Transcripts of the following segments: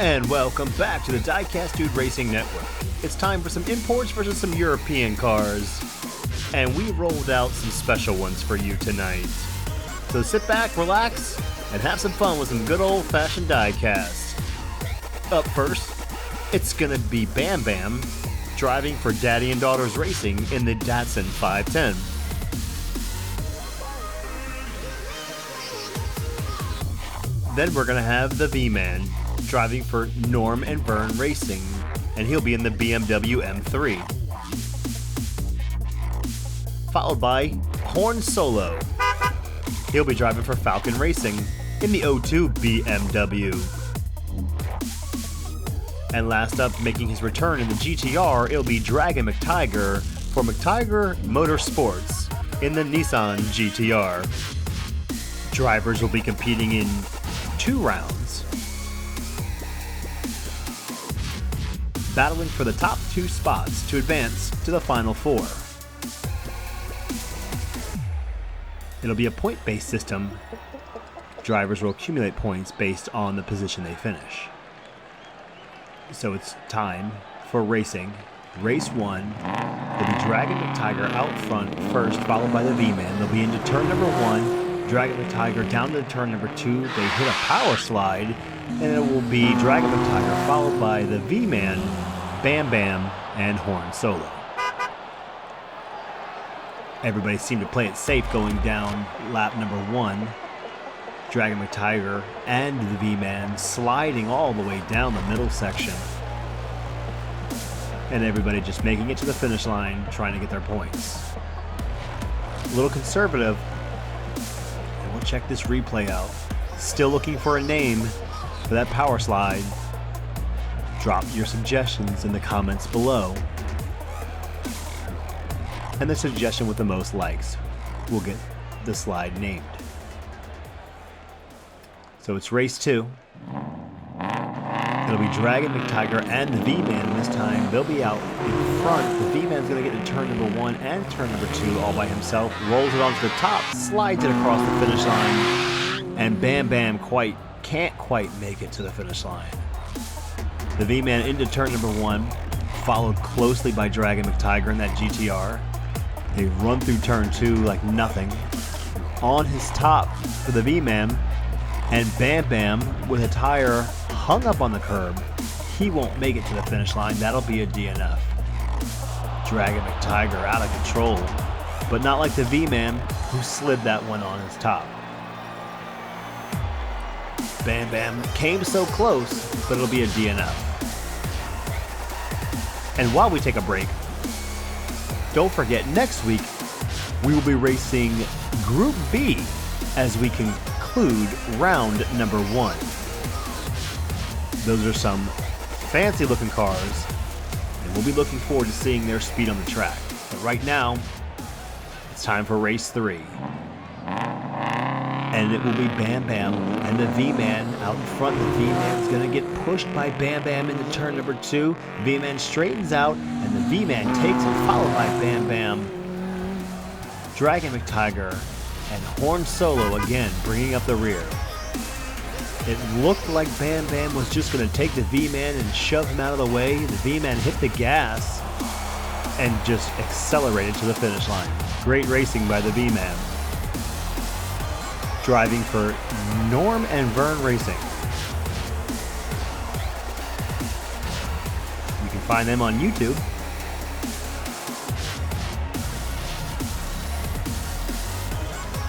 And welcome back to the Diecast Dude Racing Network. It's time for some imports versus some European cars. And we rolled out some special ones for you tonight. So sit back, relax, and have some fun with some good old-fashioned diecast. Up first, it's gonna be Bam Bam driving for Daddy and Daughters Racing in the Datsun 510. Then we're gonna have the V-Man driving for Norm and Vern Racing, and he'll be in the BMW M3. Followed by Horn Solo. He'll be driving for Falcon Racing in the O2 BMW. And last up, making his return in the GTR, it'll be Dragon McTiger for McTiger Motorsports in the Nissan GTR. Drivers will be competing in 2 rounds, battling for the top 2 spots to advance to the final 4. It'll be a point-based system. Drivers will accumulate points based on the position they finish. So it's time for racing. Race 1, there'll be Dragon McTiger out front first, followed by the V-Man. They'll be into turn number 1, Dragon McTiger down to turn number 2. They hit a power slide, and it will be Dragon McTiger followed by the V-Man, Bam Bam, and Horn Solo. Everybody seemed to play it safe going down lap number 1. Dragon McTiger and the V-Man sliding all the way down the middle section. And everybody just making it to the finish line, trying to get their points. A little conservative. And we'll check this replay out. Still looking for a name for that power slide. Drop your suggestions in the comments below. And the suggestion with the most likes will get the slide named. So it's race 2. It'll be Dragon McTiger and the V-Man this time. They'll be out in front. The V-Man's going to get to turn number 1 and turn number 2 all by himself. Rolls it onto the top, slides it across the finish line. And Bam Bam can't quite make it to the finish line. The V-Man into turn number 1, followed closely by Dragon McTiger in that GTR. They run through turn 2 like nothing. On his top for the V-Man, and Bam Bam with a tire hung up on the curb. He won't make it to the finish line. That'll be a DNF. Dragon McTiger out of control, but not like the V-Man who slid that one on his top. Bam Bam came so close, but it'll be a DNF. And while we take a break, don't forget, next week we will be racing Group B as we conclude round number 1. Those are some fancy looking cars, and we'll be looking forward to seeing their speed on the track. But right now, it's time for race 3. And it will be Bam Bam and the V-Man out in front. The V-Man is going to get pushed by Bam Bam into turn number 2. V-Man straightens out, and the V-Man takes it, followed by Bam Bam. Dragon McTiger and Horn Solo again bringing up the rear. It looked like Bam Bam was just going to take the V-Man and shove him out of the way. The V-Man hit the gas and just accelerated to the finish line. Great racing by the V-Man. Driving for Norm and Vern Racing. You can find them on YouTube.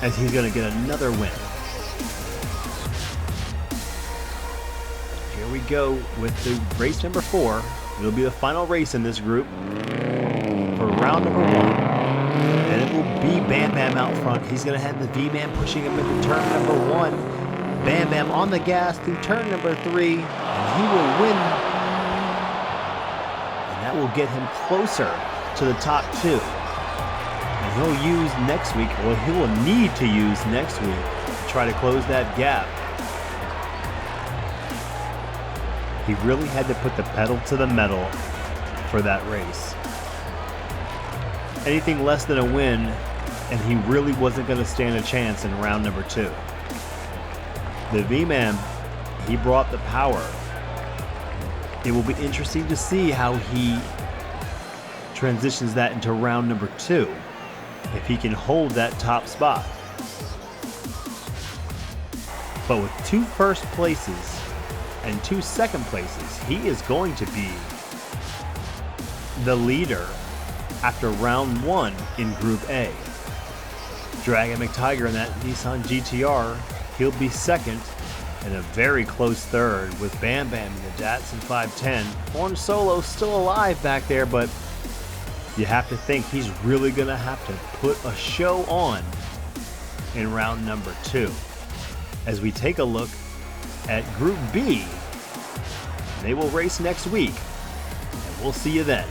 As he's going to get another win. Here we go with the race number 4. It'll be the final race in this group for round number 1. And it will be Bam Bam out front. He's going to have the V-Man pushing him into turn number 1. Bam Bam on the gas through turn number 3. And he will win. And that will get him closer to the top 2. And he'll use next week, or he will need to use next week to try to close that gap. He really had to put the pedal to the metal for that race. Anything less than a win, and he really wasn't going to stand a chance in round number 2. The V-Man, he brought the power. It will be interesting to see how he transitions that into round number 2, if he can hold that top spot. But with 2 first places and 2 second places, he is going to be the leader after round 1 in Group A. Dragon McTiger in that Nissan GTR, he'll be second, and a very close third with Bam Bam in the Datsun 510. Orange Solo still alive back there, but you have to think he's really going to have to put a show on in round number 2. As we take a look at Group B, they will race next week, and we'll see you then.